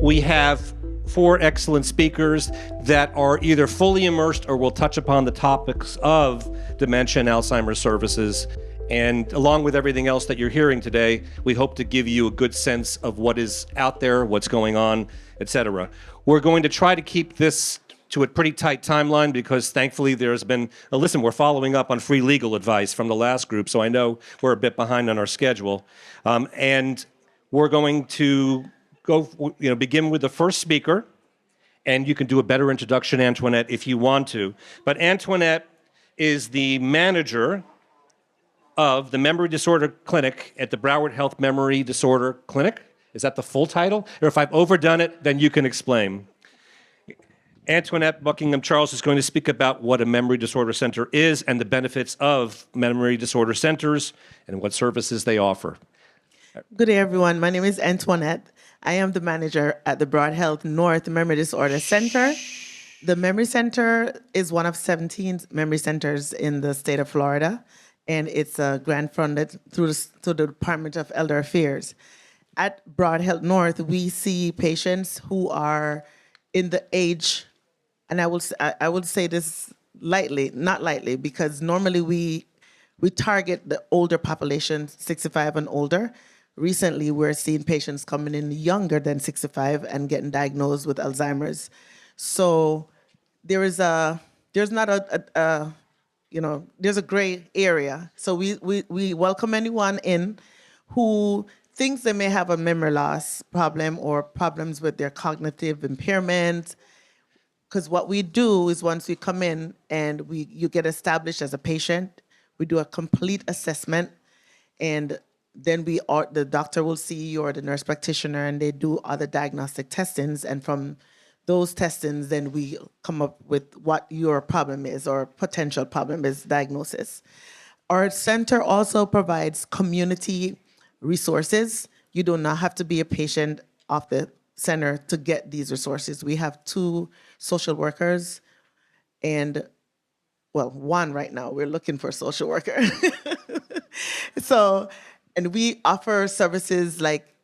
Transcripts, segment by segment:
We have 4 excellent speakers that are either fully immersed or will touch upon the topics of dementia and Alzheimer's services. And along with everything else that you're hearing today, we hope to give you a good sense of what is out there, what's going on, etc. We're going to try to keep this to a pretty tight timeline because thankfully there's been we're following up on free legal advice from the last group, so I know we're a bit behind on our schedule. And we're going to begin with the first speaker, and you can do a better introduction, Antoinette, if you want to. But Antoinette is the manager of the Memory Disorder Clinic at the Broward Health Memory Disorder Clinic. Is that the full title? Or if I've overdone it, then you can explain. Antoinette Buckingham Charles is going to speak about what a memory disorder center is and the benefits of memory disorder centers and what services they offer. Good day, everyone. My name is Antoinette. I am the manager at the Broad Health North Memory Disorder Center. The Memory Center is one of 17 memory centers in the state of Florida, and it's grant funded through the Department of Elder Affairs. At Broad Health North, we see patients who are in the age, and I will say this lightly, not lightly, because normally we target the older population, 65 and older. Recently, we're seeing patients coming in younger than 65 and getting diagnosed with Alzheimer's. So there's a gray area. So we welcome anyone in who thinks they may have a memory loss problem or problems with their cognitive impairment. Because what we do is once we come in and you get established as a patient, we do a complete assessment, and then the doctor will see you or the nurse practitioner, and they do other diagnostic testings, and from those testings, then we come up with what your problem is or potential problem is, diagnosis. Our center also provides community resources. You do not have to be a patient of the center to get these resources. We have 2 social workers and, well, 1 right now. We're looking for a social worker. And we offer services like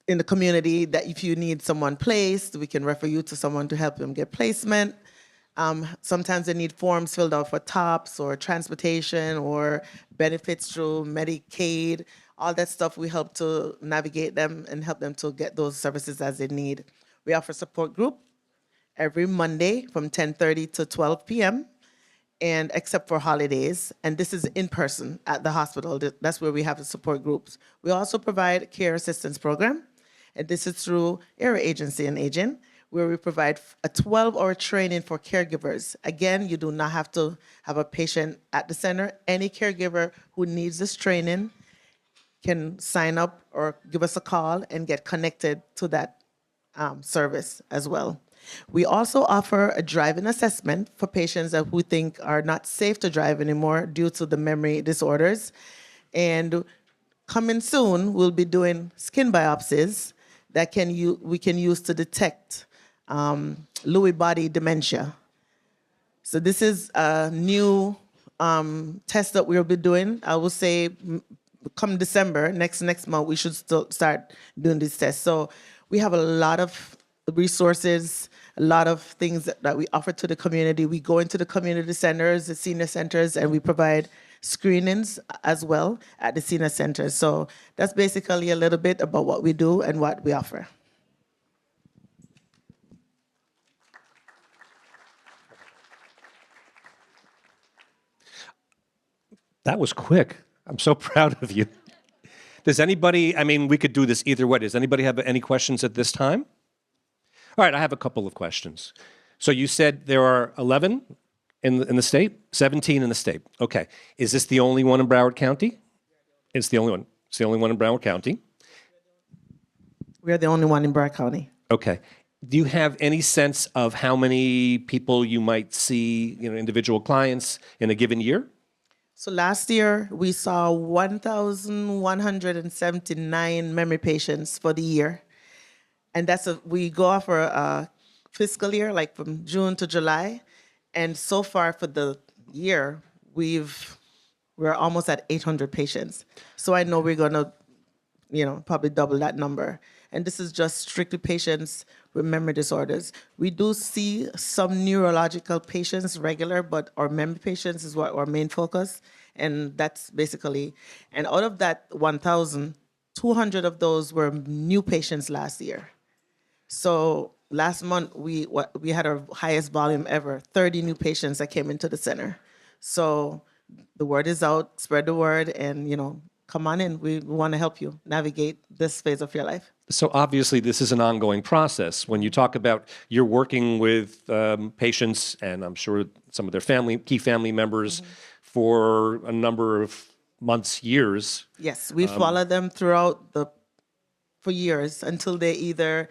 in the community that if you need someone placed, we can refer you to someone to help them get placement. Sometimes they need forms filled out for TOPS or transportation or benefits through Medicaid. All that stuff, we help to navigate them and help them to get those services as they need. We offer support group every Monday from 10:30 to 12 p.m. and except for holidays, and this is in person at the hospital. That's where we have the support groups. We also provide care assistance program, and this is through Area Agency and Aging, where we provide a 12-hour training for caregivers. Again, you do not have to have a patient at the center. Any caregiver who needs this training can sign up or give us a call and get connected to that service as well. We also offer a driving assessment for patients that we think are not safe to drive anymore due to the memory disorders. And coming soon, we'll be doing skin biopsies that we can use to detect Lewy body dementia. So this is a new test that we'll be doing. I will say come December, next month, we should start doing these tests. So we have a lot of resources, a lot of things that we offer to the community. We go into the community centers, the senior centers, and we provide screenings as well at the senior centers. So that's basically a little bit about what we do and what we offer. That was quick. I'm so proud of you. Does anybody, we could do this either way. Does anybody have any questions at this time? All right, I have a couple of questions. So you said there are 11 in the state, 17 in the state. Okay. Is this the only one in Broward County? It's the only one. It's the only one in Broward County. We are the only one in Broward County. Okay. Do you have any sense of how many people you might see, individual clients in a given year? So last year, we saw 1,179 memory patients for the year. And we go off for a fiscal year, like from June to July. And so far for the year, we're almost at 800 patients. So I know we're going to probably double that number. And this is just strictly patients with memory disorders. We do see some neurological patients regular, but our memory patients is what our main focus. And that's basically, and out of that 1,000, 200 of those were new patients last year. So last month, we had our highest volume ever, 30 new patients that came into the center. So the word is out, spread the word, and, come on in. We want to help you navigate this phase of your life. So obviously, this is an ongoing process. When you talk about you're working with patients, and I'm sure some of their key family members, for a number of months, years. Yes, we follow them for years until they either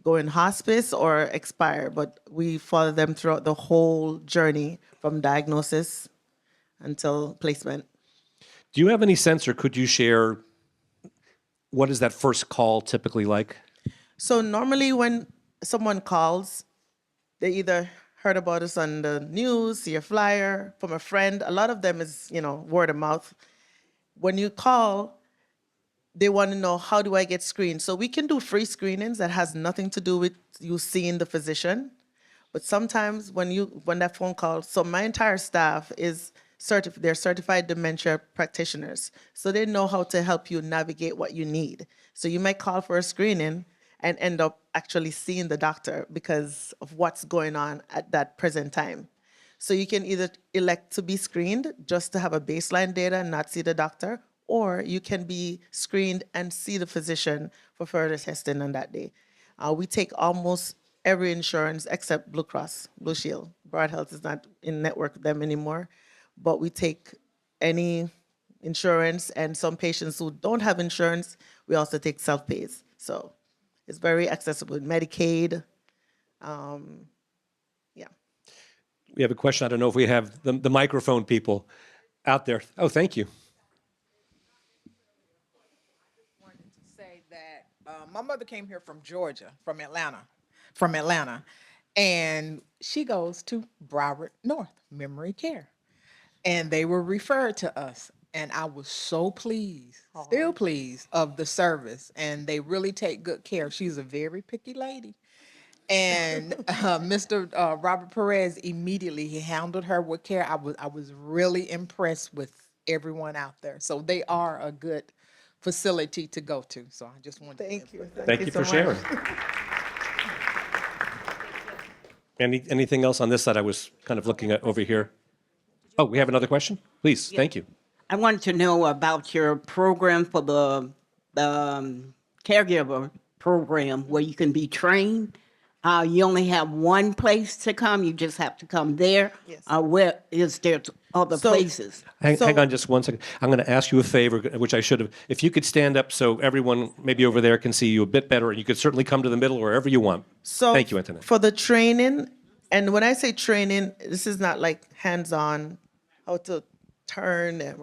go in hospice or expire. But we follow them throughout the whole journey from diagnosis until placement. Do you have any sense, or could you share, what is that first call typically like? So normally when someone calls, they either heard about us on the news, see a flyer from a friend. A lot of them is, word of mouth. When you call, they want to know, how do I get screened? So we can do free screenings that has nothing to do with you seeing the physician. But sometimes when that phone call, so my entire staff is they're certified dementia practitioners. So they know how to help you navigate what you need. So you might call for a screening and end up actually seeing the doctor because of what's going on at that present time. So you can either elect to be screened just to have a baseline data and not see the doctor, or you can be screened and see the physician for further testing on that day. We take almost every insurance except Blue Cross, Blue Shield. Broad Health is not in network with them anymore, but we take any insurance, and some patients who don't have insurance, we also take self-pays. So it's very accessible. Medicaid, yeah. We have a question. I don't know if we have the microphone people out there. Oh, thank you. Say that my mother came here from Georgia, from Atlanta, and she goes to Broward North Memory Care, and they were referred to us, and I was so pleased, still pleased of the service, and they really take good care. She's a very picky lady, and Mr. Robert Perez immediately he handled her with care. I was really impressed with everyone out there, so they are a good facility to go to. So I just wanted Thank you. Thank you so for sharing. much. Anything else on this side? I was kind of looking at over here. Oh, we have another question? Please, thank you. I wanted to know about your program for the caregiver program where you can be trained. You only have one place to come. You just have to come there. Yes. Where is there other places? Hang on just one second. I'm going to ask you a favor, which I should have. If you could stand up so everyone maybe over there can see you a bit better, and you could certainly come to the middle wherever you want. So thank you, Antoinette. For the training, and when I say training, this is not like hands-on, how to turn and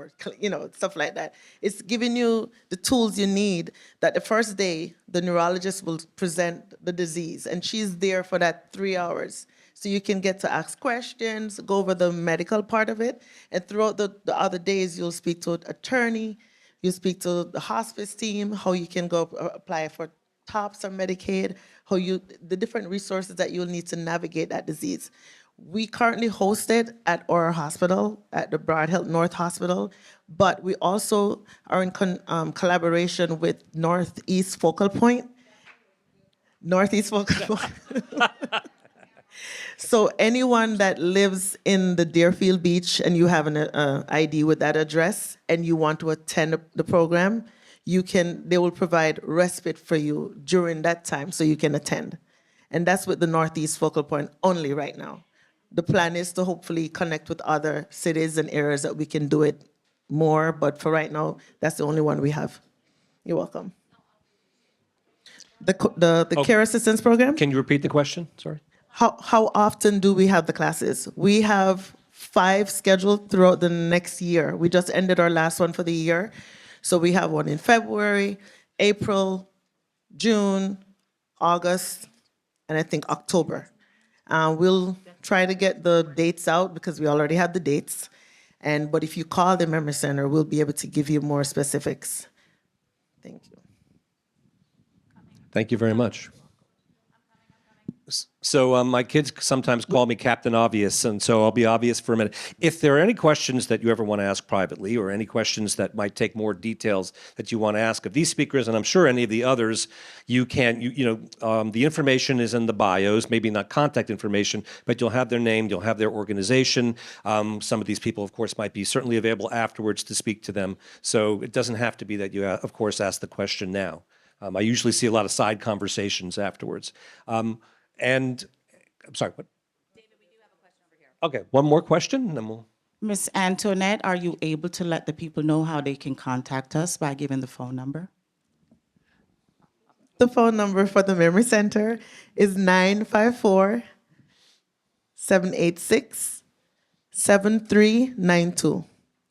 stuff like that. It's giving you the tools you need. That the first day the neurologist will present the disease, and she's there for that 3 hours, so you can get to ask questions, go over the medical part of it, and throughout the other days you'll speak to an attorney, you speak to the hospice team, how you can go apply for TOPS or Medicaid, the different resources that you'll need to navigate that disease. We currently host it at our hospital, at the Broad Health North Hospital, but we also are in collaboration with Northeast Focal Point. So anyone that lives in the Deerfield Beach and you have an ID with that address and you want to attend the program, they will provide respite for you during that time so you can attend. And that's with the Northeast Focal Point only right now. The plan is to hopefully connect with other cities and areas that we can do it more, but for right now, that's the only one we have. You're welcome. The care assistance program? Can you repeat the question? Sorry. How often do we have the classes? We have 5 scheduled throughout the next year. We just ended our last one for the year. So we have one in February, April, June, August, and I think October. We'll try to get the dates out because we already have the dates. But if you call the Memory Center, we'll be able to give you more specifics. Thank you. Thank you very much. So my kids sometimes call me Captain Obvious, and so I'll be obvious for a minute. If there are any questions that you ever want to ask privately, or any questions that might take more details that you want to ask of these speakers, and I'm sure any of the others, you can, the information is in the bios, maybe not contact information, but you'll have their name, you'll have their organization. Some of these people, of course, might be certainly available afterwards to speak to them. So it doesn't have to be that you, of course, ask the question now. I usually see a lot of side conversations afterwards. And I'm sorry, what? David, we do have a question over here. Okay, one more question, and then we'll. Miss Antoinette, are you able to let the people know how they can contact us by giving the phone number? The phone number for the Memory Center is 954-786-7392.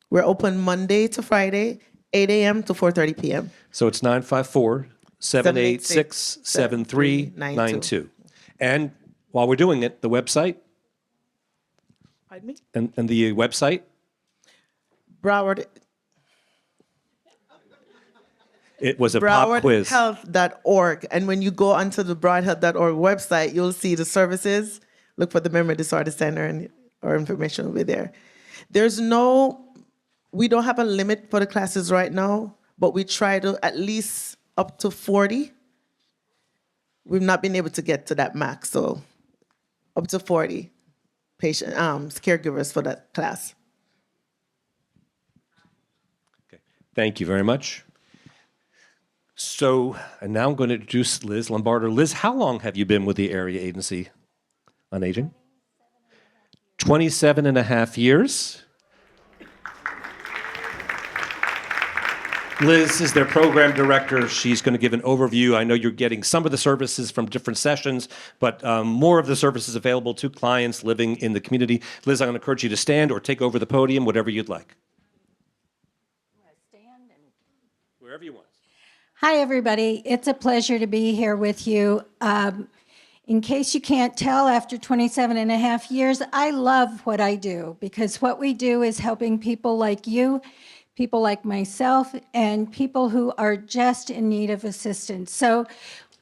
We're open Monday to Friday, 8 a.m. to 4:30 p.m. So it's 954-786-7392. And while we're doing it, the website? Pardon me? And the website? Broward, It was a pop quiz. BrowardHealth.org. And when you go onto the BrowardHealth.org website, you'll see the services. Look for the Memory Disorder Center, and our information will be there. We don't have a limit for the classes right now, but we try to at least up to 40. We've not been able to get to that max, so up to 40 caregivers for that class. Okay. Thank you very much. So, and now I'm going to introduce Liz Lombardo. Liz, how long have you been with the Area Agency on Aging? 27 and a half years. Liz is their program director. She's going to give an overview. I know you're getting some of the services from different sessions, but more of the services available to clients living in the community. Liz, I'm going to encourage you to stand or take over the podium, whatever you'd like. Stand and Wherever you want. Hi, everybody. It's a pleasure to be here with you. In case you can't tell, after 27 and a half years, I love what I do, because what we do is helping people like you, people like myself, and people who are just in need of assistance. So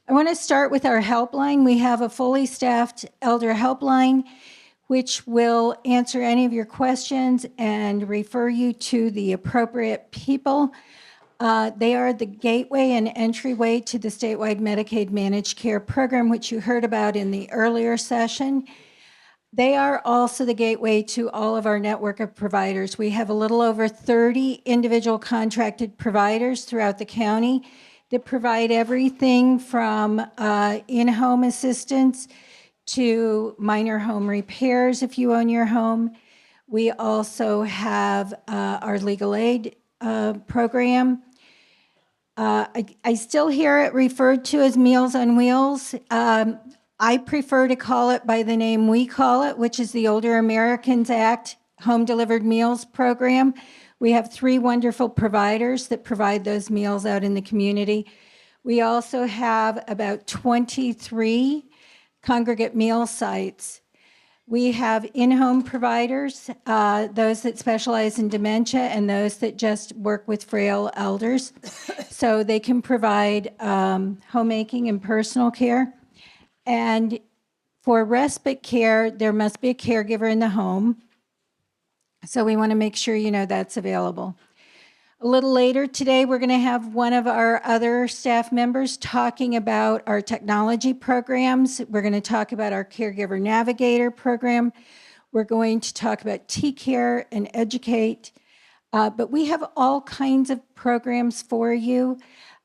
I want to start with our helpline. We have a fully staffed elder helpline, which will answer any of your questions and refer you to the appropriate people. They are the gateway and entryway to the statewide Medicaid managed care program, which you heard about in the earlier session. They are also the gateway to all of our network of providers. We have a little over 30 individual contracted providers throughout the county that provide everything from in-home assistance to minor home repairs if you own your home. We also have our legal aid program. I still hear it referred to as Meals on Wheels. I prefer to call it by the name we call it, which is the Older Americans Act Home Delivered Meals Program. We have 3 wonderful providers that provide those meals out in the community. We also have about 23 congregate meal sites. We have in-home providers, those that specialize in dementia and those that just work with frail elders. So they can provide homemaking and personal care. And for respite care, there must be a caregiver in the home. So we want to make sure you know that's available. A little later today, we're going to have one of our other staff members talking about our technology programs. We're going to talk about our Caregiver Navigator program. We're going to talk about T-Care and Educate. But we have all kinds of programs for you.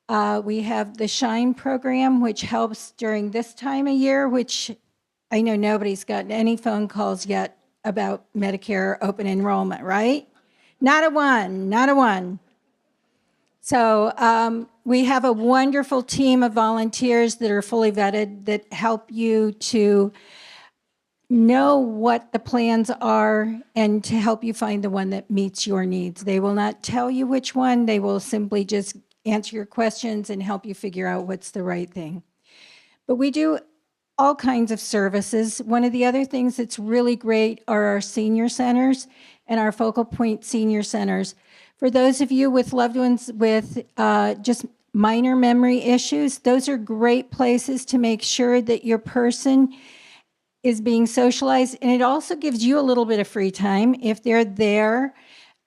We have the SHINE program, which helps during this time of year, which I know nobody's gotten any phone calls yet about Medicare open enrollment, right? Not a one, not a one. So we have a wonderful team of volunteers that are fully vetted that help you to know what the plans are and to help you find the one that meets your needs. They will not tell you which one. They will simply just answer your questions and help you figure out what's the right thing. But we do all kinds of services. One of the other things that's really great are our senior centers and our focal point senior centers. For those of you with loved ones with just minor memory issues, those are great places to make sure that your person is being socialized. And it also gives you a little bit of free time if they're there.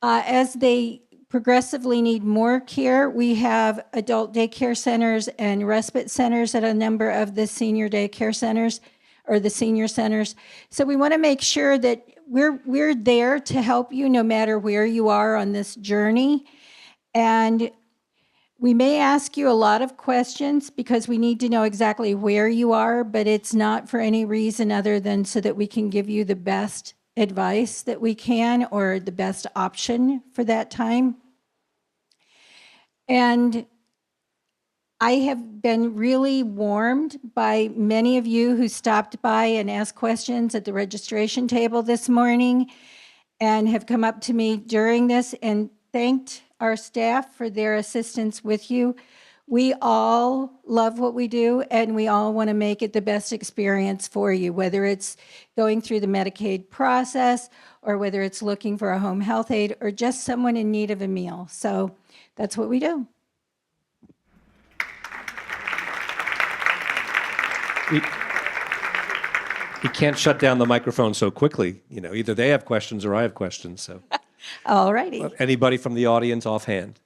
As they progressively need more care, we have adult daycare centers and respite centers at a number of the senior daycare centers or the senior centers. So we want to make sure that we're there to help you no matter where you are on this journey. And we may ask you a lot of questions because we need to know exactly where you are, but it's not for any reason other than so that we can give you the best advice that we can or the best option for that time. And I have been really warmed by many of you who stopped by and asked questions at the registration table this morning and have come up to me during this and thanked our staff for their assistance with you. We all love what we do, and we all want to make it the best experience for you, whether it's going through the Medicaid process or whether it's looking for a home health aide or just someone in need of a meal. So that's what we do. You can't shut down the microphone so quickly. You know, either they have questions or I have questions. So, All righty. anybody from the audience offhand?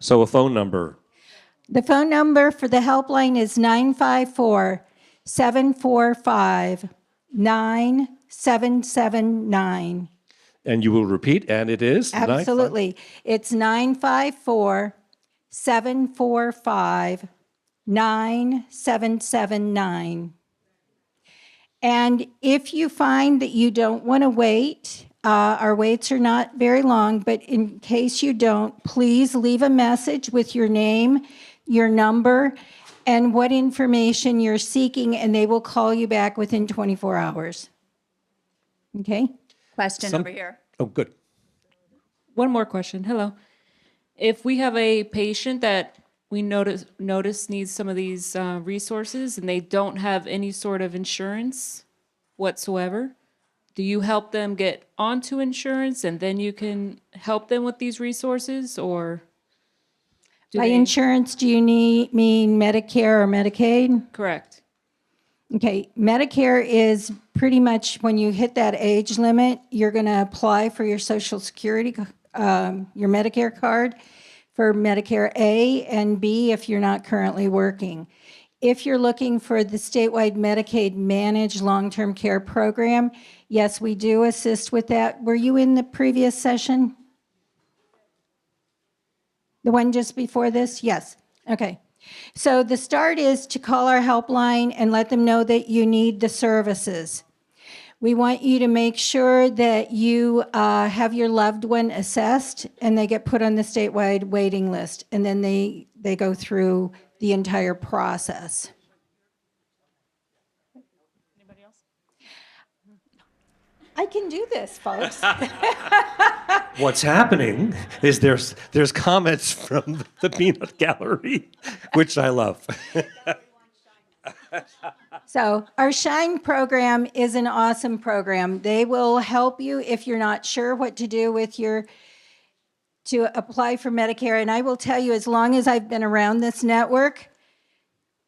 So a phone number. The phone number for the helpline is 954-745-9779. And you will repeat, and it is? Absolutely. It's 954-745-9779. And if you find that you don't want to wait, our waits are not very long, but in case you don't, please leave a message with your name, your number, and what information you're seeking, and they will call you back within 24 hours. Okay? Question over here. Oh, good. One more question. Hello. If we have a patient that we notice needs some of these resources and they don't have any sort of insurance whatsoever, do you help them get onto insurance and then you can help them with these resources, or do By they- insurance, do you mean Medicare or Medicaid? Correct. Okay, Medicare is pretty much when you hit that age limit, you're going to apply for your Social Security, your Medicare card for Medicare A and B if you're not currently working. If you're looking for the statewide Medicaid managed long-term care program, yes, we do assist with that. Were you in the previous session? The one just before this? Yes. Okay. So the start is to call our helpline and let them know that you need the services. We want you to make sure that you have your loved one assessed and they get put on the statewide waiting list, and then they go through the entire process. Anybody else? I can do this, folks. What's happening is there's comments from the peanut gallery, which I love. So our SHINE program is an awesome program. They will help you if you're not sure what to do with to apply for Medicare. And I will tell you, as long as I've been around this network,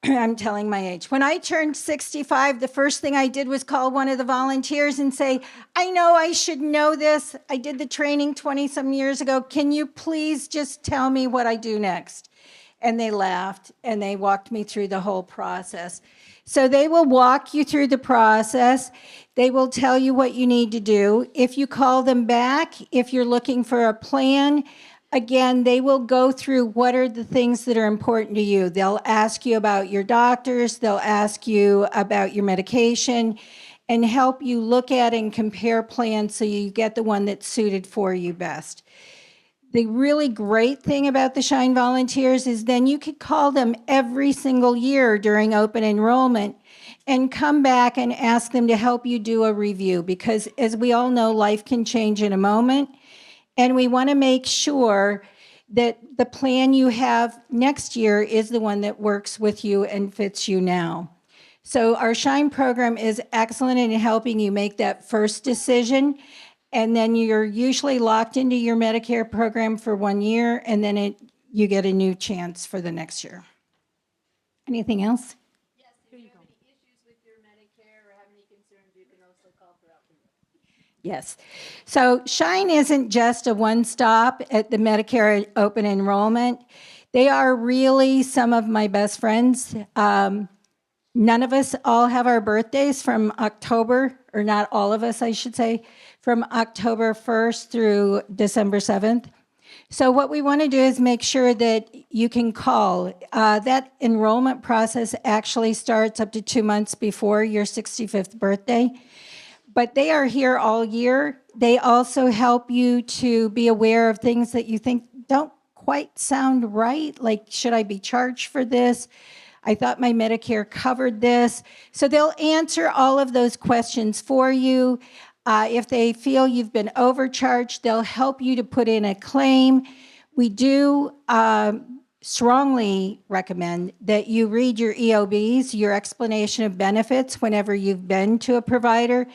I'm telling my age. When I turned 65, the first thing I did was call one of the volunteers and say, I know I should know this. I did the training 20-some years ago. Can you please just tell me what I do next? And they laughed, and they walked me through the whole process. So they will walk you through the process. They will tell you what you need to do. If you call them back, if you're looking for a plan, again, they will go through what are the things that are important to you. They'll ask you about your doctors. They'll ask you about your medication and help you look at and compare plans so you get the one that's suited for you best. The really great thing about the SHINE volunteers is then you could call them every single year during open enrollment and come back and ask them to help you do a review, because as we all know, life can change in a moment. And we want to make sure that the plan you have next year is the one that works with you and fits you now. So our SHINE program is excellent in helping you make that first decision. And then you're usually locked into your Medicare program for 1 year, and then you get a new chance for the next year. Anything else? Yes. So Shine isn't just a one-stop at the Medicare open enrollment. They are really some of my best friends. None of us all have our birthdays from October, or not all of us, I should say, from October 1st through December 7th. So what we want to do is make sure that you can call. That enrollment process actually starts up to 2 months before your 65th birthday. But they are here all year. They also help you to be aware of things that you think don't quite sound right, like, should I be charged for this? I thought my Medicare covered this. So they'll answer all of those questions for you. If they feel you've been overcharged, they'll help you to put in a claim. We do strongly recommend that you read your EOBs, your explanation of benefits, whenever you've been to a provider.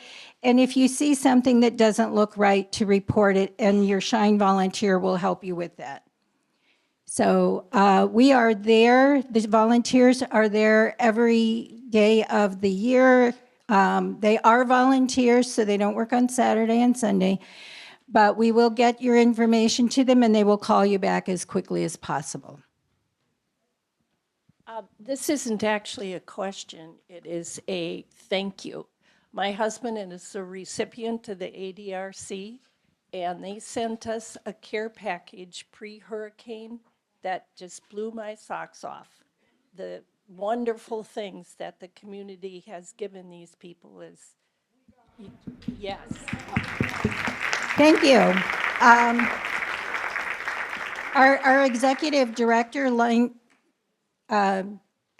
And if you see something that doesn't look right, to report it, and your Shine volunteer will help you with that. So we are there. The volunteers are there every day of the year. They are volunteers, so they don't work on Saturday and Sunday. But we will get your information to them, and they will call you back as quickly as possible. This isn't actually a question. It is a thank you. My husband is a recipient of the ADRC, and they sent us a care package pre-hurricane that just blew my socks off. The wonderful things that the community has given these people is, yes. Thank you. Our executive director,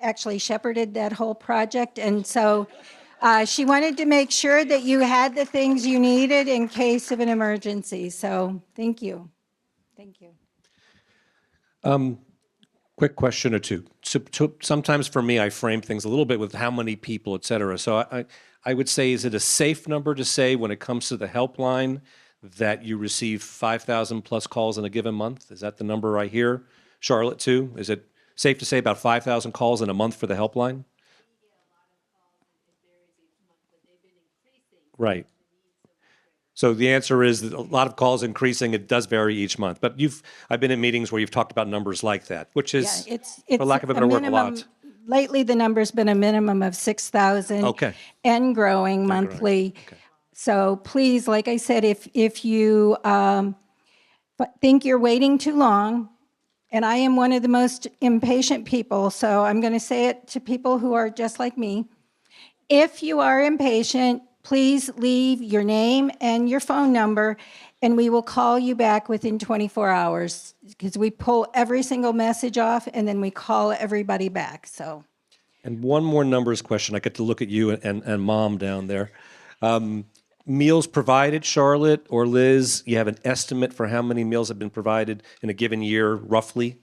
actually shepherded that whole project, and so she wanted to make sure that you had the things you needed in case of an emergency. So thank you. Thank you. Quick question or two. So, sometimes for me, I frame things a little bit with how many people, et cetera. So I would say, is it a safe number to say when it comes to the helpline that you receive 5,000 plus calls in a given month? Is that the number I hear? Charlotte, too? Is it safe to say about 5,000 calls in a month for the helpline? Right. So the answer is that a lot of calls increasing. It does vary each month. But I've been in meetings where you've talked about numbers like that, which is, It's for lack of a better word, a lot. Lately, the number's been a minimum of 6,000. Okay. And growing monthly. Okay. So please, like I said, if you think you're waiting too long, and I am one of the most impatient people, so I'm going to say it to people who are just like me. If you are impatient, please leave your name and your phone number, and we will call you back within 24 hours, because we pull every single message off, and then we call everybody back. So. And one more numbers question. I get to look at you and Mom down there. Meals provided, Charlotte or Liz, you have an estimate for how many meals have been provided in a given year, roughly,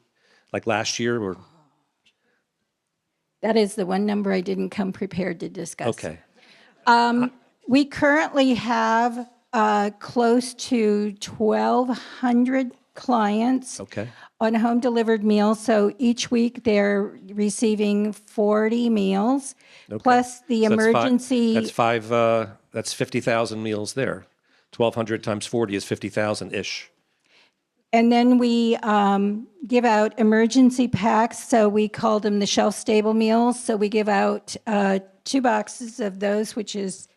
like last year? Or That is the one number I didn't come prepared to discuss. okay. We currently have close to 1,200 clients on home delivered meals. So each week they're receiving 40 meals, plus the emergency. That's 50,000 meals there. 1,200 times 40 is 50,000-ish. And then we give out emergency packs. So we call them the shelf-stable meals. So we give out 2 boxes of those, which is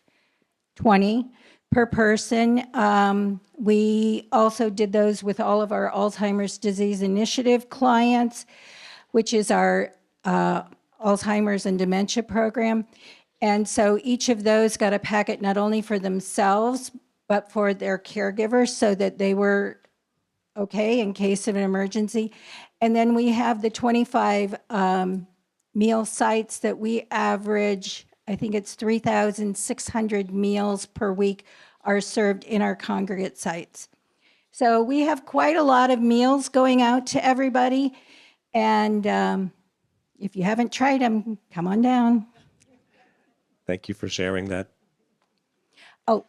20 per person. We also did those with all of our Alzheimer's Disease Initiative clients, which is our Alzheimer's and Dementia program. And so each of those got a packet not only for themselves, but for their caregivers, so that they were okay in case of an emergency. And then we have the 25 meal sites that we average, I think it's 3,600 meals per week are served in our congregate sites. So we have quite a lot of meals going out to everybody. And if you haven't tried them, come on down. Thank you for sharing that. Oh,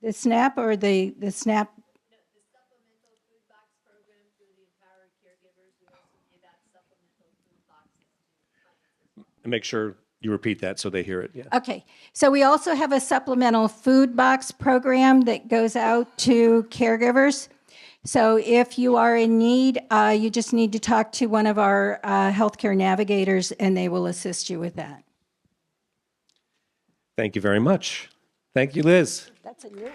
The SNAP or the SNAP? And make sure you repeat that so they hear it. Yeah. Okay, so we also have a supplemental food box program that goes out to caregivers. So if you are in need, you just need to talk to one of our healthcare navigators and they will assist you with that. Thank you very much. Thank you, Liz. That's a new.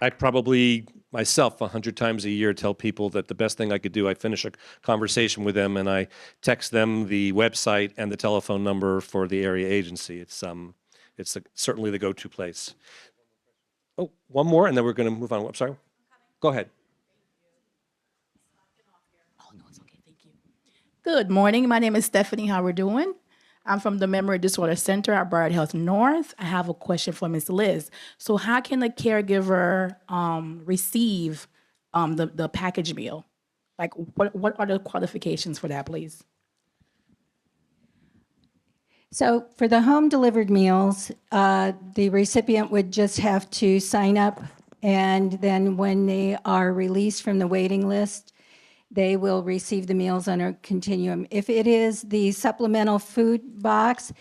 I probably myself 100 times a year tell people that the best thing I could do, I finish a conversation with them and I text them the website and the telephone number for the area agency. It's certainly the go-to place. Oh, one more, and then we're going to move on. I'm sorry. Go ahead. Oh, no, it's okay. Thank you. Good morning. My name is Stephanie. How we're doing? I'm from the Memory Disorder Center at Broward Health North. I have a question for Ms. Liz. So how can a caregiver receive the package meal? Like, what are the qualifications for that, please? So for the home delivered meals, the recipient would just have to sign up, and then when they are released from the waiting list, they will receive the meals on a continuum. If it is the supplemental food box,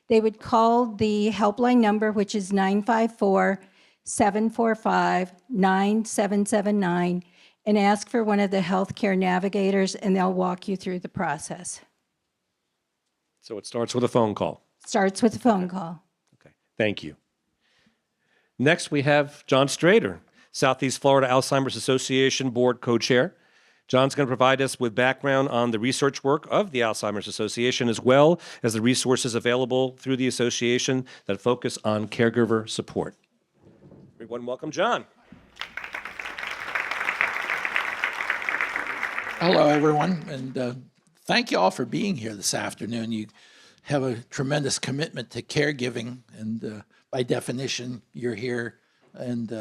they would call the helpline number, which is 954-745-9779, and ask for one of the healthcare navigators, and they'll walk you through the process. So it starts with a phone call. Starts with a phone call. Okay, thank you. Next, we have John Strader, Southeast Florida Alzheimer's Association Board Co-Chair. John's going to provide us with background on the research work of the Alzheimer's Association, as well as the resources available through the association that focus on caregiver support. Everyone, welcome John. Hello, everyone, and thank you all for being here this afternoon. You have a tremendous commitment to caregiving, and by definition, you're here and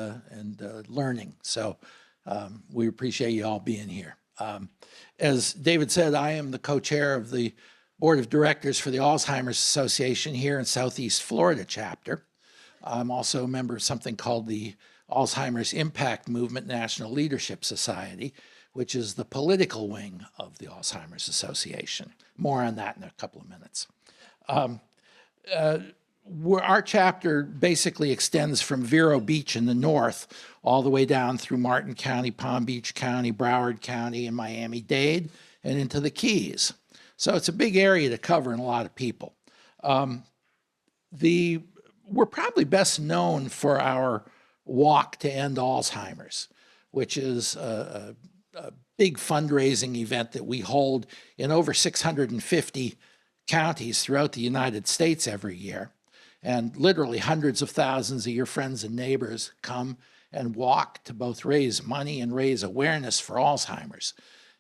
learning. So we appreciate you all being here. As David said, I am the co-chair of the Board of Directors for the Alzheimer's Association here in Southeast Florida chapter. I'm also a member of something called the Alzheimer's Impact Movement National Leadership Society, which is the political wing of the Alzheimer's Association. More on that in a couple of minutes. Our chapter basically extends from Vero Beach in the north all the way down through Martin County, Palm Beach County, Broward County, and Miami-Dade, and into the Keys. So it's a big area to cover and a lot of people. We're probably best known for our Walk to End Alzheimer's, which is a big fundraising event that we hold in over 650 counties throughout the United States every year. And literally hundreds of thousands of your friends and neighbors come and walk to both raise money and raise awareness for Alzheimer's.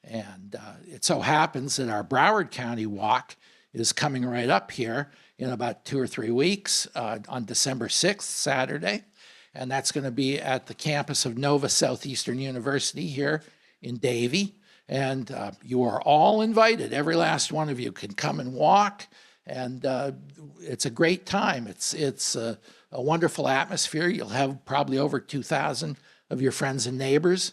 And it so happens that our Broward County Walk is coming right up here in about 2 or 3 weeks on December 6th, Saturday. And that's going to be at the campus of Nova Southeastern University here in Davie. And you are all invited. Every last one of you can come and walk. And it's a great time. It's a wonderful atmosphere. You'll have probably over 2,000 of your friends and neighbors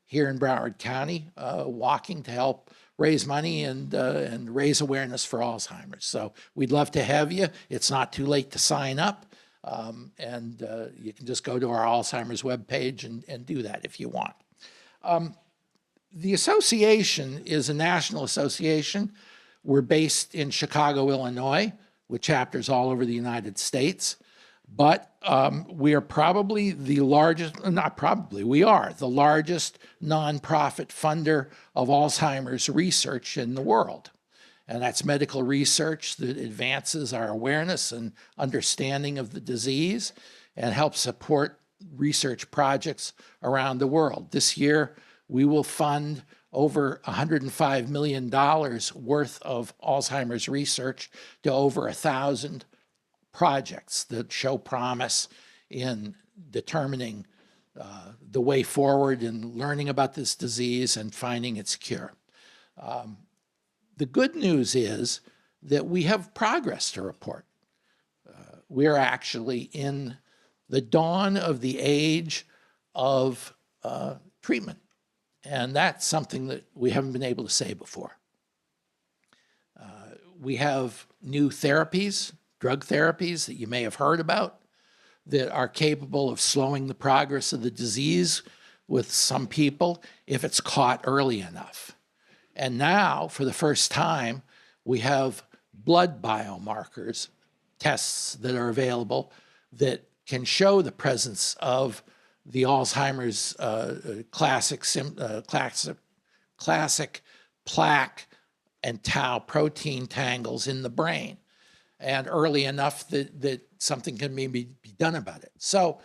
here in Broward County walking to help raise money and raise awareness for Alzheimer's. So we'd love to have you. It's not too late to sign up. And you can just go to our Alzheimer's webpage and do that if you want. The association is a national association. We're based in Chicago, Illinois, with chapters all over the United States. But we are probably the largest, not probably, we are the largest nonprofit funder of Alzheimer's research in the world. And that's medical research that advances our awareness and understanding of the disease and helps support research projects around the world. This year, we will fund over $105 million worth of Alzheimer's research to over 1,000 projects that show promise in determining the way forward in learning about this disease and finding its cure. The good news is that we have progress to report. we're actually in the dawn of the age of treatment. And that's something that we haven't been able to say before. We have new therapies, drug therapies that you may have heard about, that are capable of slowing the progress of the disease with some people if it's caught early enough. And now, for the first time, we have blood biomarkers, tests that are available that can show the presence of the Alzheimer's classic plaque and tau protein tangles in the brain, and early enough that something can maybe be done about it. So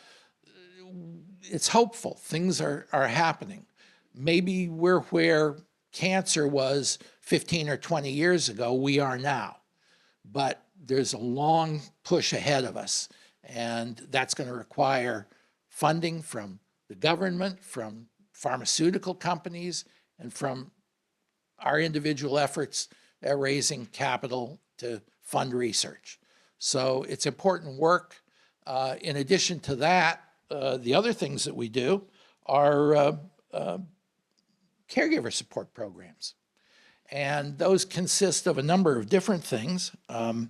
it's hopeful. Things are happening. Maybe we're where cancer was 15 or 20 years ago, we are now. But there's a long push ahead of us, and that's going to require funding from the government, from pharmaceutical companies, and from our individual efforts at raising capital to fund research. So it's important work. In addition to that, the other things that we do are caregiver support programs. And those consist of a number of different things. Let's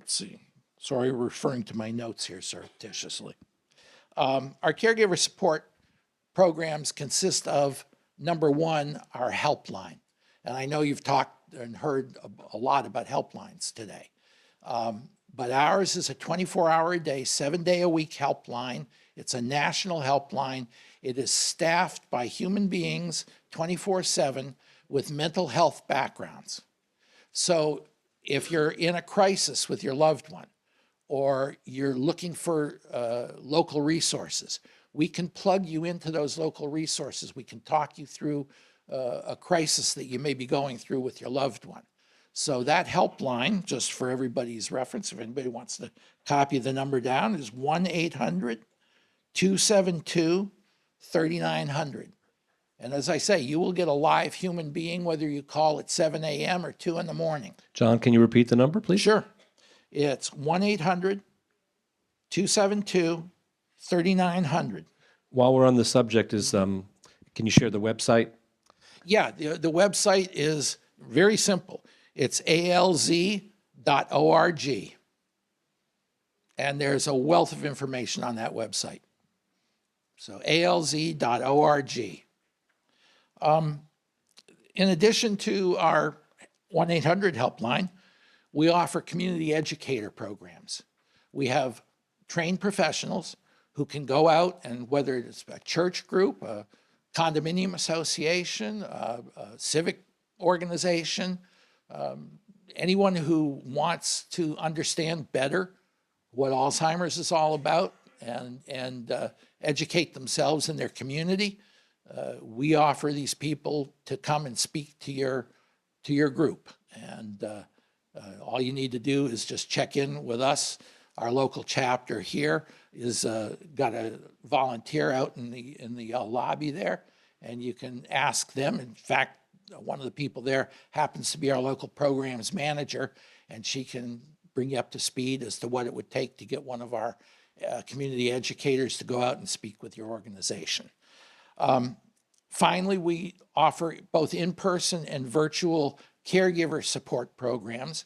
see. Sorry, referring to my notes here surreptitiously. Our caregiver support programs consist of, number one, our helpline. And I know you've talked and heard a lot about helplines today. But ours is a 24-hour-a-day, 7-day-a-week helpline. It's a national helpline. It is staffed by human beings 24/7 with mental health backgrounds. So if you're in a crisis with your loved one, or you're looking for local resources, we can plug you into those local resources. We can talk you through a crisis that you may be going through with your loved one. So that helpline, just for everybody's reference, if anybody wants to copy the number down, is 1-800-272-3900. And as I say, you will get a live human being whether you call at 7 a.m. or 2 in the morning. John, can you repeat the number, please? Sure. It's 1-800-272-3900. While we're on the subject, can you share the website? Yeah, the website is very simple. It's alz.org. And there's a wealth of information on that website. So alz.org. In addition to our 1-800 helpline, we offer community educator programs. We have trained professionals who can go out and, whether it's a church group, a condominium association, a civic organization, anyone who wants to understand better what Alzheimer's is all about and educate themselves in their community, we offer these people to come and speak to your group. And all you need to do is just check in with us. Our local chapter here is got a volunteer out in the lobby there, and you can ask them. In fact, one of the people there happens to be our local programs manager, and she can bring you up to speed as to what it would take to get one of our community educators to go out and speak with your organization. Finally, we offer both in-person and virtual caregiver support programs.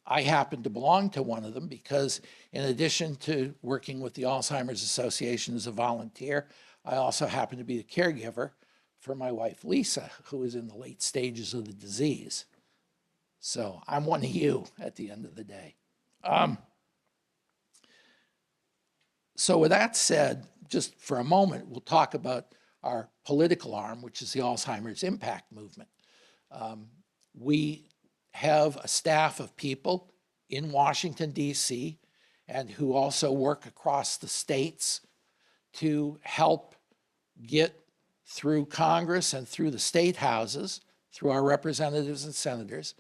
I happen to belong to one of them because, in addition to working with the Alzheimer's Association as a volunteer, I also happen to be the caregiver for my wife, Lisa, who is in the late stages of the disease. So I'm one of you at the end of the day. So with that said, just for a moment, we'll talk about our political arm, which is the Alzheimer's Impact Movement. We have a staff of people in Washington, D.C., and who also work across the states to help get through Congress and through the state houses, through our representatives and senators,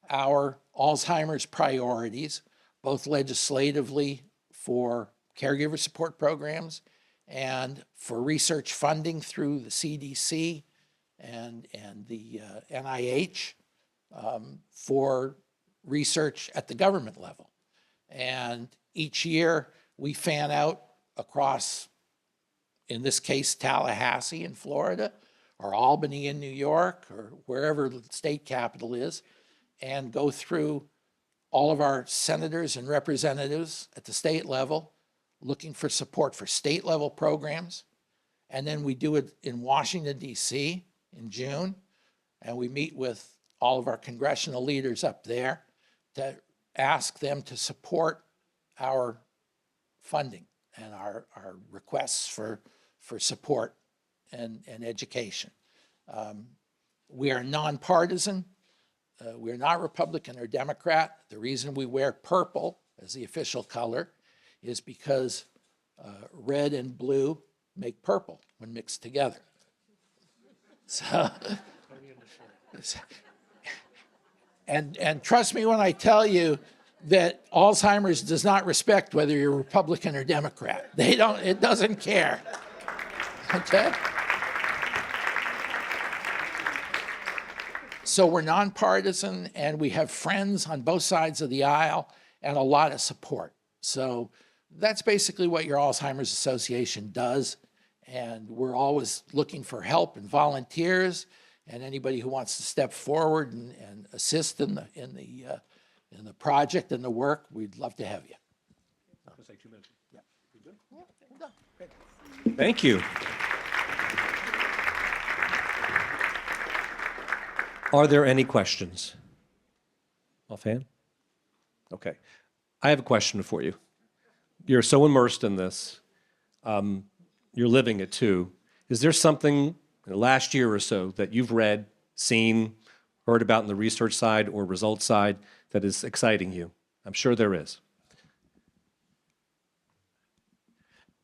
our Alzheimer's priorities, both legislatively for caregiver support programs and for research funding through the CDC and the NIH for research at the government level. And each year we fan out across, in this case, Tallahassee in Florida, or Albany in New York, or wherever the state capital is, and go through all of our senators and representatives at the state level, looking for support for state level programs. And then we do it in Washington, D.C. in June, and we meet with all of our congressional leaders up there to ask them to support our funding and our requests for support and education. We are nonpartisan. We're not Republican or Democrat. The reason we wear purple as the official color is because red and blue make purple when mixed together. So, and trust me when I tell you that Alzheimer's does not respect whether you're Republican or Democrat. It doesn't care. Okay? So we're nonpartisan, and we have friends on both sides of the aisle and a lot of support. So that's basically what your Alzheimer's Association does. And we're always looking for help and volunteers and anybody who wants to step forward and assist in the project and the work. We'd love to have you. Thank you. Are there any questions? Offhand? Okay. I have a question for you. You're so immersed in this. You're living it too. Is there something in the last year or so that you've read, seen, heard about in the research side or results side that is exciting you? I'm sure there is.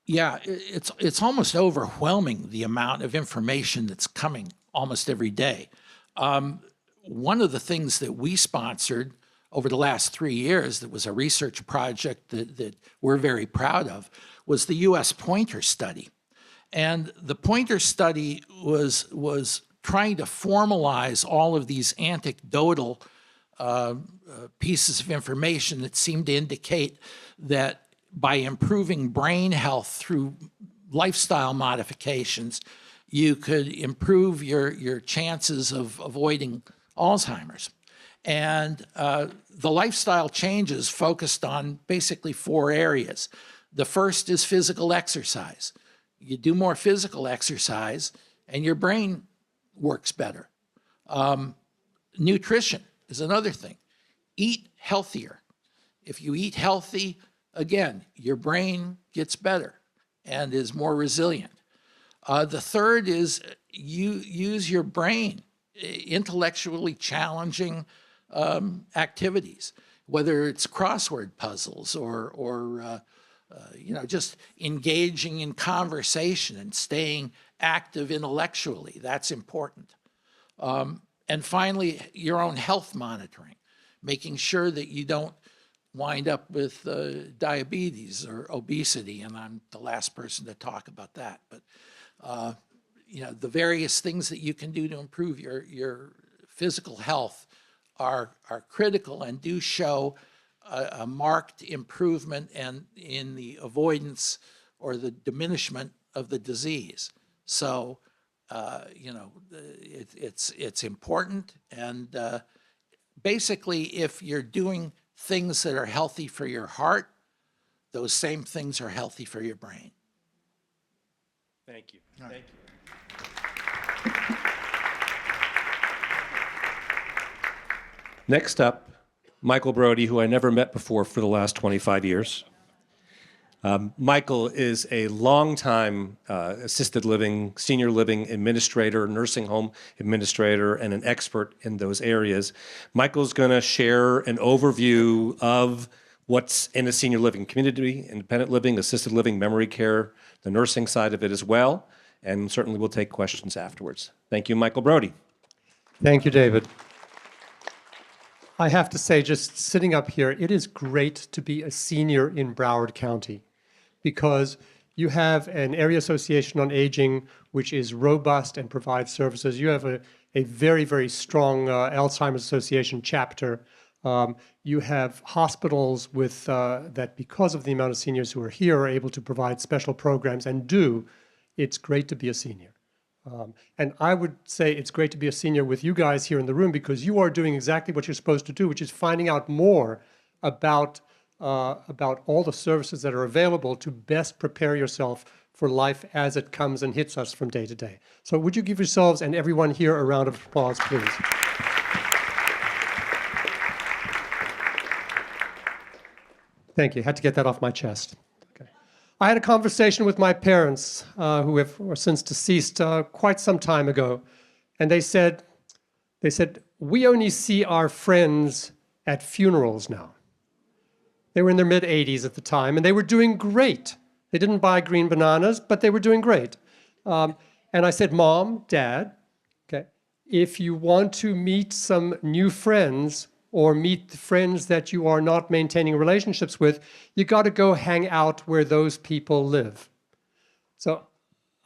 Yeah, it's almost overwhelming, the amount of information that's coming almost every day. One of the things that we sponsored over the last 3 years that was a research project that we're very proud of was the U.S. Pointer Study. And the Pointer Study was trying to formalize all of these anecdotal pieces of information that seemed to indicate that by improving brain health through lifestyle modifications, you could improve your chances of avoiding Alzheimer's. And the lifestyle changes focused on basically 4 areas. The first is physical exercise. You do more physical exercise and your brain works better. Nutrition is another thing. Eat healthier. If you eat healthy, again, your brain gets better and is more resilient. The third is you use your brain, intellectually challenging activities, whether it's crossword puzzles or just engaging in conversation and staying active intellectually. That's important. And finally, your own health monitoring, making sure that you don't wind up with diabetes or obesity, and I'm the last person to talk about that. But the various things that you can do to improve your physical health are critical and do show a marked improvement in the avoidance or the diminishment of the disease. So, it's important. And basically, if you're doing things that are healthy for your heart, those same things are healthy for your brain. Thank you. Thank you. Next up, Michael Brody, who I never met before for the last 25 years. Michael is a longtime assisted living, senior living administrator, nursing home administrator, and an expert in those areas. Michael's going to share an overview of what's in a senior living community, independent living, assisted living, memory care, the nursing side of it as well, and certainly we'll take questions afterwards. Thank you, Michael Brody. Thank you, David. I have to say, just sitting up here, it is great to be a senior in Broward County because you have an area association on aging which is robust and provides services. You have a very, very strong Alzheimer's Association chapter You have hospitals with that, because of the amount of seniors who are here, are able to provide special programs and do. It's great to be a senior. And I would say it's great to be a senior with you guys here in the room, because you are doing exactly what you're supposed to do, which is finding out more about all the services that are available to best prepare yourself for life as it comes and hits us from day to day. So would you give yourselves and everyone here a round of applause, please? Thank you. Had to get that off my chest. Okay. I had a conversation with my parents, who are since deceased quite some time ago, and they said, we only see our friends at funerals now. They were in their mid-80s at the time, and they were doing great. They didn't buy green bananas, but they were doing great. And I said, Mom, Dad, okay, if you want to meet some new friends or meet friends that you are not maintaining relationships with, you got to go hang out where those people live. So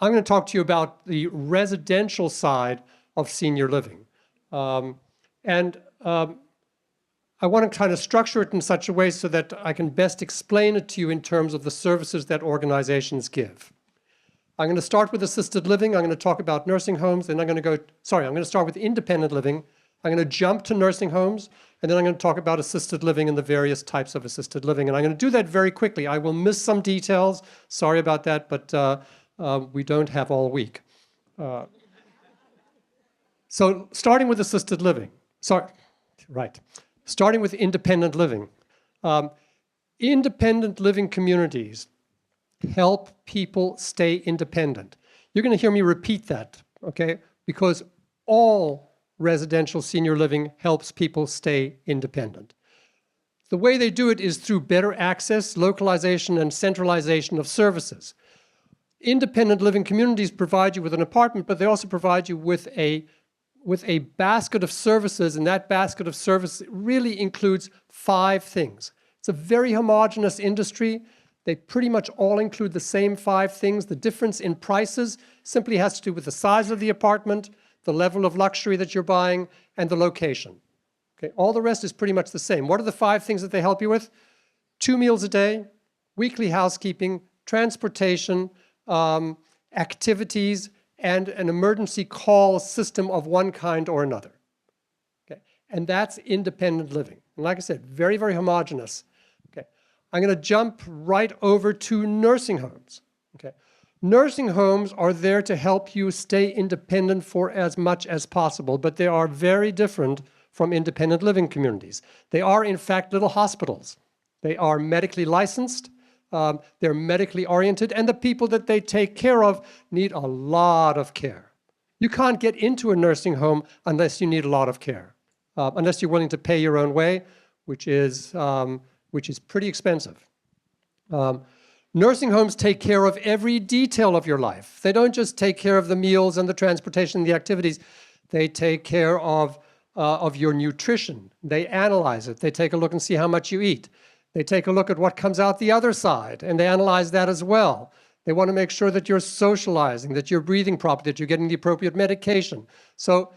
I'm going to talk to you about the residential side of senior living. I want to kind of structure it in such a way so that I can best explain it to you in terms of the services that organizations give. I'm going to start with assisted living. I'm going to talk about nursing homes. Then I'm going to start with independent living. I'm going to jump to nursing homes. And then I'm going to talk about assisted living and the various types of assisted living. And I'm going to do that very quickly. I will miss some details. Sorry about that, but we don't have all week. So starting with assisted living. Starting with independent living. Independent living communities help people stay independent. You're going to hear me repeat that, okay? Because all residential senior living helps people stay independent. The way they do it is through better access, localization, and centralization of services. Independent living communities provide you with an apartment, but they also provide you with a basket of services, and that basket of services really includes 5 things. It's a very homogeneous industry. They pretty much all include the same 5 things. The difference in prices simply has to do with the size of the apartment, the level of luxury that you're buying, and the location. Okay, all the rest is pretty much the same. What are the 5 things that they help you with? 2 meals a day, weekly housekeeping, transportation, activities, and an emergency call system of one kind or another. Okay, and that's independent living. And like I said, very, very homogeneous. Okay, I'm going to jump right over to nursing homes. Okay. Nursing homes are there to help you stay independent for as much as possible, but they are very different from independent living communities. They are, in fact, little hospitals. They are medically licensed, they're medically oriented, and the people that they take care of need a lot of care. You can't get into a nursing home unless you need a lot of care, unless you're willing to pay your own way, which is pretty expensive. Nursing homes take care of every detail of your life. They don't just take care of the meals and the transportation and the activities. They take care of your nutrition. They analyze it. They take a look and see how much you eat. They take a look at what comes out the other side, and they analyze that as well. They want to make sure that you're socializing, that you're breathing properly, that you're getting the appropriate medication. So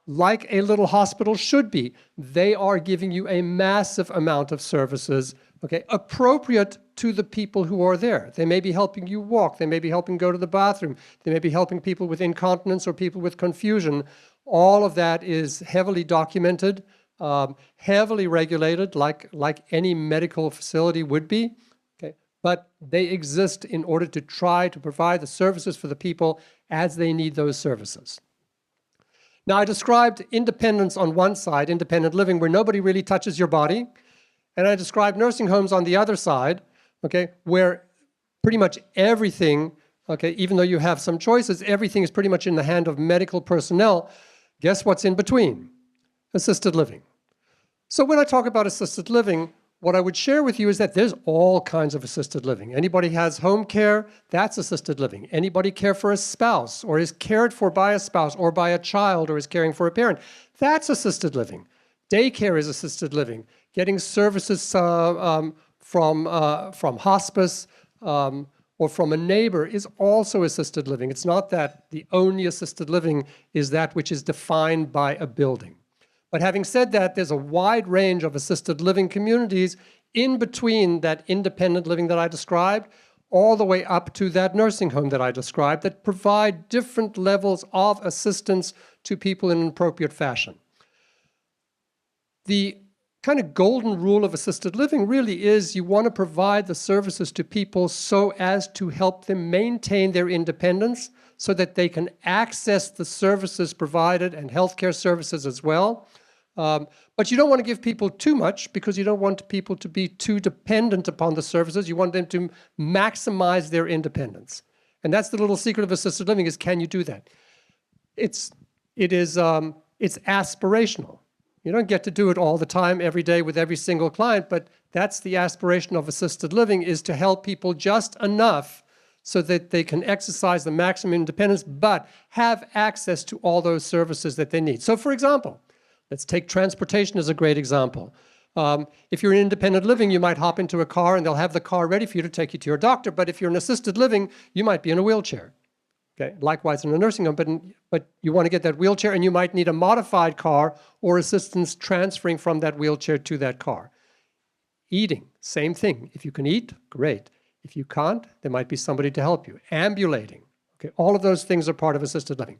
like a little hospital should be, they are giving you a massive amount of services, okay, appropriate to the people who are there. They may be helping you walk. They may be helping go to the bathroom. They may be helping people with incontinence or people with confusion. All of that is heavily documented, heavily regulated, like any medical facility would be. Okay, but they exist in order to try to provide the services for the people as they need those services. Now, I described independence on one side, independent living, where nobody really touches your body. And I described nursing homes on the other side, okay, where pretty much everything, okay, even though you have some choices, everything is pretty much in the hand of medical personnel. Guess what's in between? Assisted living. So when I talk about assisted living, what I would share with you is that there's all kinds of assisted living. Anybody has home care, that's assisted living. Anybody care for a spouse or is cared for by a spouse or by a child or is caring for a parent, that's assisted living. Daycare is assisted living. Getting services from hospice or from a neighbor is also assisted living. It's not that the only assisted living is that which is defined by a building. But having said that, there's a wide range of assisted living communities in between that independent living that I described, all the way up to that nursing home that I described, that provide different levels of assistance to people in an appropriate fashion. The kind of golden rule of assisted living really is you want to provide the services to people so as to help them maintain their independence so that they can access the services provided and healthcare services as well. But you don't want to give people too much because you don't want people to be too dependent upon the services. You want them to maximize their independence. And that's the little secret of assisted living is, can you do that? It's aspirational. You don't get to do it all the time, every day with every single client, but that's the aspiration of assisted living, is to help people just enough so that they can exercise the maximum independence, but have access to all those services that they need. So for example, let's take transportation as a great example. If you're in independent living, you might hop into a car and they'll have the car ready for you to take you to your doctor, but if you're in assisted living, you might be in a wheelchair. Okay. Likewise in a nursing home, but you want to get that wheelchair and you might need a modified car or assistance transferring from that wheelchair to that car. Eating, same thing. If you can eat, great. If you can't, there might be somebody to help you. Ambulating, okay, all of those things are part of assisted living.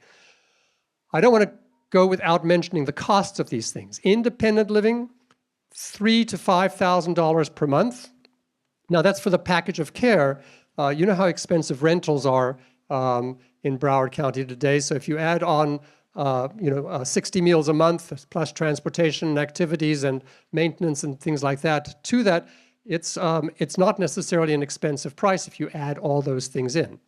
I don't want to go without mentioning the costs of these things. Independent living, $3,000 to $5,000 per month. Now that's for the package of care. You know how expensive rentals are in Broward County today. So if you add on 60 meals a month plus transportation and activities and maintenance and things like that to that, it's not necessarily an expensive price if you add all those things in.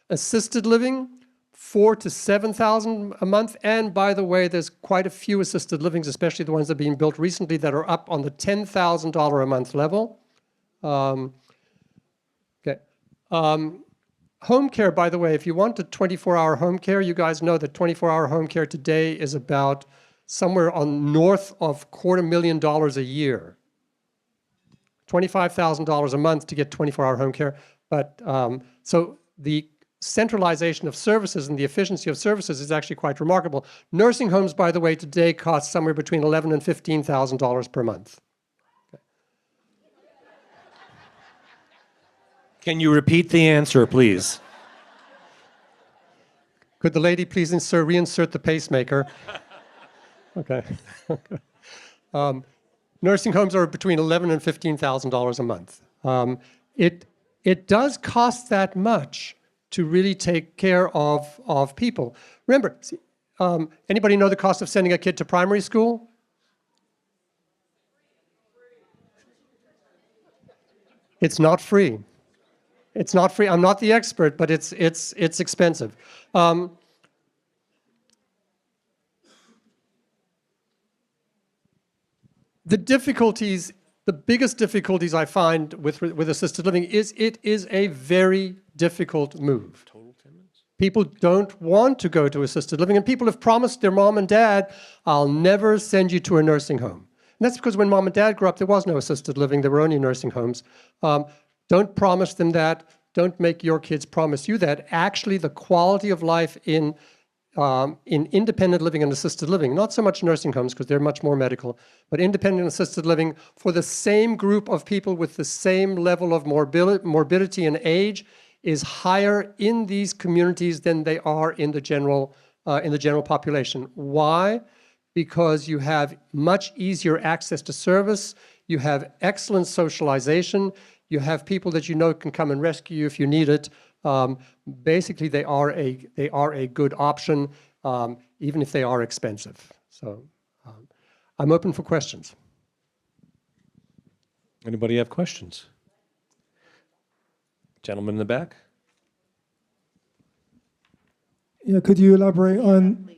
Assisted living, $4,000 to $7,000 a month. And by the way, there's quite a few assisted livings, especially the ones that are being built recently, that are up on the $10,000 a month level. Home care, by the way, if you want a 24-hour home care, you guys know that 24-hour home care today is about somewhere on north of $250,000 a year. $25,000 a month to get 24-hour home care. But so the centralization of services and the efficiency of services is actually quite remarkable. Nursing homes, by the way, today cost somewhere between $11,000 and $15,000 per month. Can you repeat the answer, please? Could the lady please reinsert the pacemaker? Okay. Nursing homes are between $11,000 and $15,000 a month. It does cost that much to really take care of people. Remember, anybody know the cost of sending a kid to primary school? It's not free. It's not free. I'm not the expert, but it's expensive. The biggest difficulties I find with assisted living is it is a very difficult move. People don't want to go to assisted living, and people have promised their mom and dad, I'll never send you to a nursing home. And that's because when mom and dad grew up, there was no assisted living. There were only nursing homes. Don't promise them that. Don't make your kids promise you that. Actually, the quality of life in independent living and assisted living, not so much nursing homes because they're much more medical, but independent and assisted living for the same group of people with the same level of morbidity and age is higher in these communities than they are in the general population. Why? Because you have much easier access to service, you have excellent socialization, you have people that you know can come and rescue you if you need it. Basically, they are a good option, even if they are expensive. So I'm open for questions. Anybody have questions? Gentleman in the back. Yeah, could you elaborate on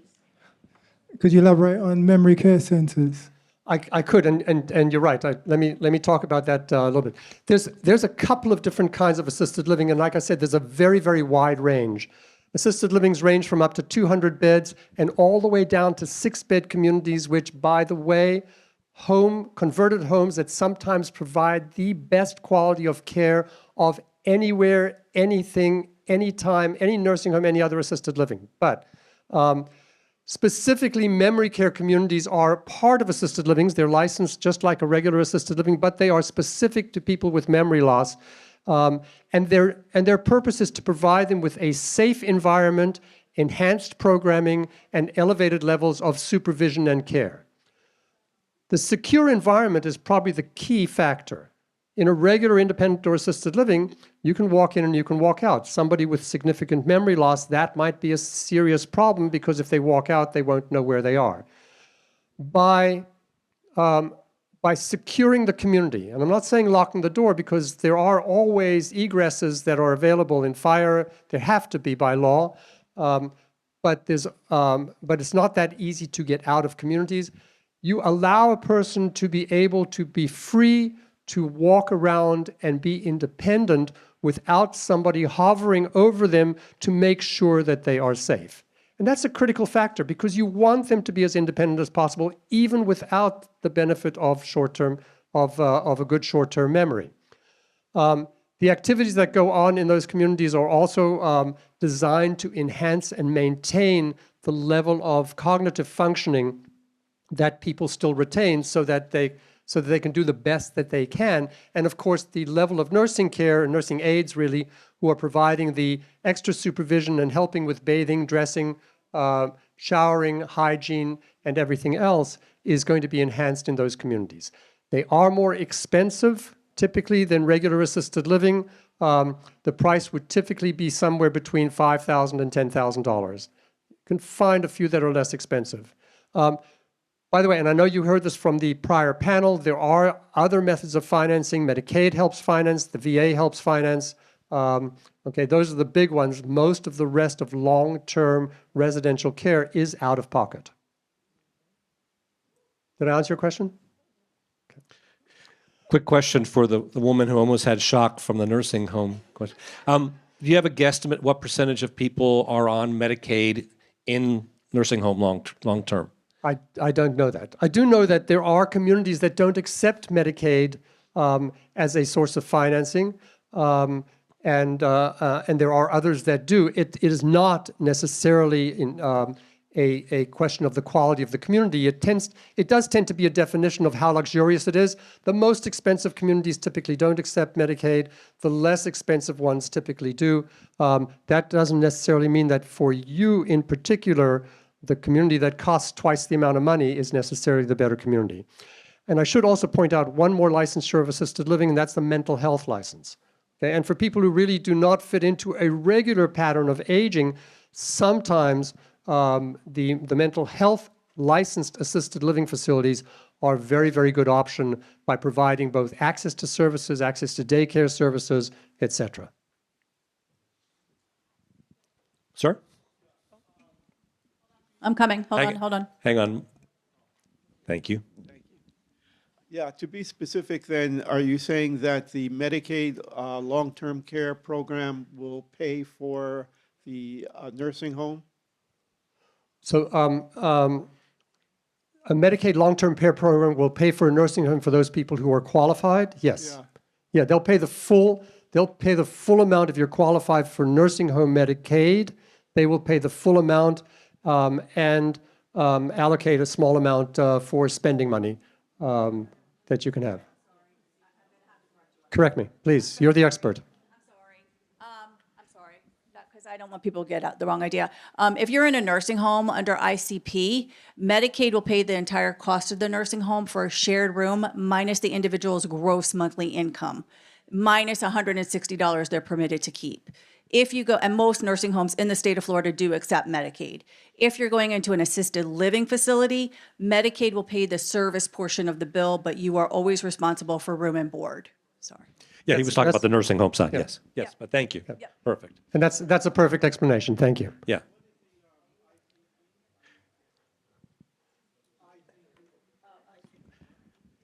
memory care centers? I could, and you're right. Let me talk about that a little bit. There's a couple of different kinds of assisted living, and like I said, there's a very, very wide range. Assisted livings range from up to 200 beds and all the way down to 6-bed communities, which, by the way, converted homes that sometimes provide the best quality of care of anywhere, anything, anytime, any nursing home, any other assisted living. But Specifically, memory care communities are part of assisted livings. They're licensed just like a regular assisted living, but they are specific to people with memory loss. And their purpose is to provide them with a safe environment, enhanced programming, and elevated levels of supervision and care. The secure environment is probably the key factor. In a regular independent or assisted living, you can walk in and you can walk out. Somebody with significant memory loss, that might be a serious problem because if they walk out, they won't know where they are. By securing the community, and I'm not saying locking the door because there are always egresses that are available in fire. There have to be by law, but it's not that easy to get out of communities. You allow a person to be able to be free to walk around and be independent without somebody hovering over them to make sure that they are safe. And that's a critical factor because you want them to be as independent as possible, even without the benefit of a good short-term memory. The activities that go on in those communities are also designed to enhance and maintain the level of cognitive functioning that people still retain so that they can do the best that they can. And of course, the level of nursing care, nursing aides really, who are providing the extra supervision and helping with bathing, dressing, showering, hygiene, and everything else is going to be enhanced in those communities. They are more expensive, typically, than regular assisted living. The price would typically be somewhere between $5,000 and $10,000. You can find a few that are less expensive. By the way, and I know you heard this from the prior panel, there are other methods of financing. Medicaid helps finance, the VA helps finance. Okay, those are the big ones. Most of the rest of long-term residential care is out of pocket. Did I answer your question? Okay. Quick question for the woman who almost had shock from the nursing home question. Do you have a guesstimate what percentage of people are on Medicaid in nursing home long term? I don't know that. I do know that there are communities that don't accept Medicaid as a source of financing, and there are others that do. It is not necessarily a question of the quality of the community. It does tend to be a definition of how luxurious it is. The most expensive communities typically don't accept Medicaid. The less expensive ones typically do. That doesn't necessarily mean that for you in particular, the community that costs twice the amount of money is necessarily the better community. And I should also point out one more licensure of assisted living, and that's the mental health license. Okay? And for people who really do not fit into a regular pattern of aging, sometimes the mental health licensed assisted living facilities are a very, very good option by providing both access to services, access to daycare services, etc. Sir? I'm coming. Hold on. Hang on. Thank you. Yeah, to be specific then, are you saying that the Medicaid long-term care program will pay for the nursing home? So a Medicaid long-term care program will pay for a nursing home for those people who are qualified? Yes. Yeah, they'll pay the full amount if you're qualified for nursing home Medicaid. They will pay the full amount and allocate a small amount for spending money that you can have. Correct me, please. You're the expert. I'm sorry, because I don't want people to get the wrong idea. If you're in a nursing home under ICP, Medicaid will pay the entire cost of the nursing home for a shared room minus the individual's gross monthly income, minus $160 they're permitted to keep. If you go, and most nursing homes in the state of Florida do accept Medicaid. If you're going into an assisted living facility, Medicaid will pay the service portion of the bill, but you are always responsible for room and board. Sorry. Yeah, he was talking about the nursing home side. Yeah. Yes, yes, but thank you. Yeah. Perfect. And that's a perfect explanation. Thank you. Yeah.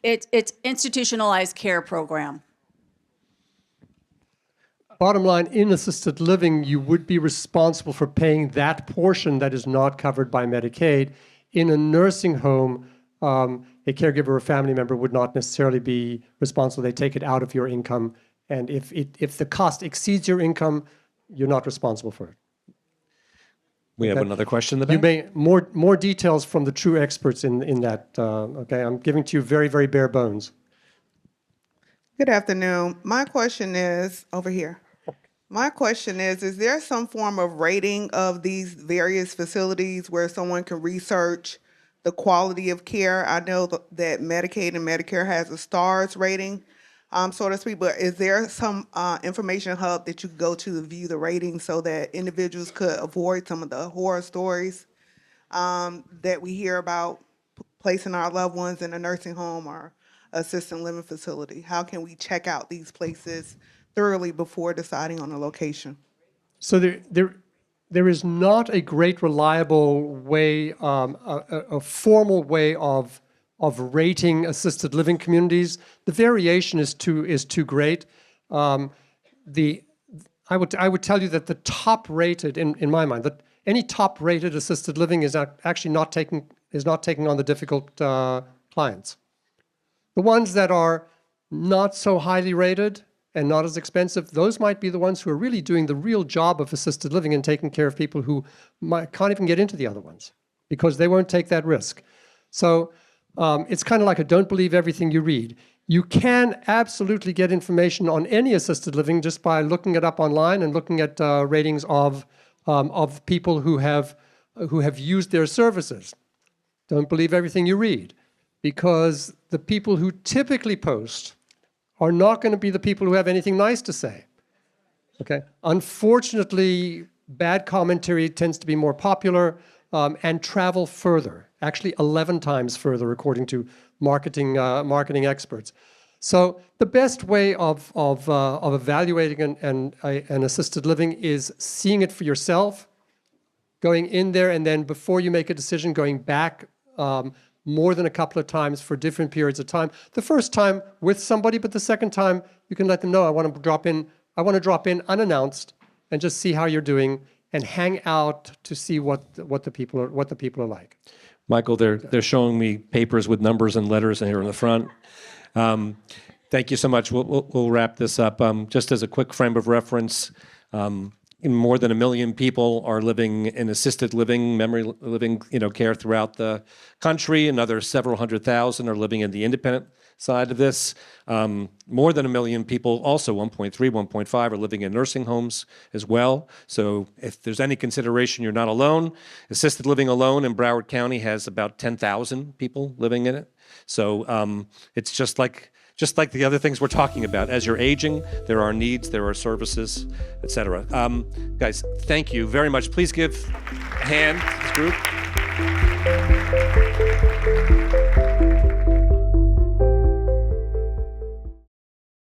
It's institutionalized care program. Bottom line, in assisted living, you would be responsible for paying that portion that is not covered by Medicaid. In a nursing home, a caregiver or family member would not necessarily be responsible. They take it out of your income, and if the cost exceeds your income, you're not responsible for it. We have Okay. another question in the You back. may more details from the true experts in that. Okay, I'm giving to you very, very bare bones. Good afternoon. My question is over here. My question is there some form of rating of these various facilities where someone can research the quality of care? I know that Medicaid and Medicare has a stars rating, so to speak, but is there some information hub that you could go to view the ratings so that individuals could avoid some of the horror stories that we hear about placing our loved ones in a nursing home or assisted living facility? How can we check out these places thoroughly before deciding on a location? So there is not a great reliable way, a formal way of rating assisted living communities. The variation is too great. I would tell you that the top rated, in my mind, that any top rated assisted living is actually not taking on the difficult clients. The ones that are not so highly rated and not as expensive, those might be the ones who are really doing the real job of assisted living and taking care of people who can't even get into the other ones because they won't take that risk. So it's kind of like a don't believe everything you read. You can absolutely get information on any assisted living just by looking it up online and looking at ratings of people who have used their services. Don't believe everything you read, because the people who typically post are not going to be the people who have anything nice to say. Okay. Unfortunately, bad commentary tends to be more popular and travel further, actually 11 times further, according to marketing experts. So the best way of evaluating an assisted living is seeing it for yourself, going in there, and then before you make a decision, going back more than a couple of times for different periods of time. The first time with somebody, but the second time you can let them know, I want to drop in unannounced and just see how you're doing and hang out to see what the people are like. Michael, they're showing me papers with numbers and letters here in the front. Thank you so much. We'll wrap this up. Just as a quick frame of reference, more than 1 million people are living in assisted living, memory living, care throughout the country. Another several 100,000 are living in the independent side of this. More than 1 million people, also 1.3, 1.5, are living in nursing homes as well. So if there's any consideration, you're not alone. Assisted living alone in Broward County has about 10,000 people living in it. So it's just like the other things we're talking about. As you're aging, there are needs, there are services, et cetera. Guys, thank you very much. Please give a hand to this group.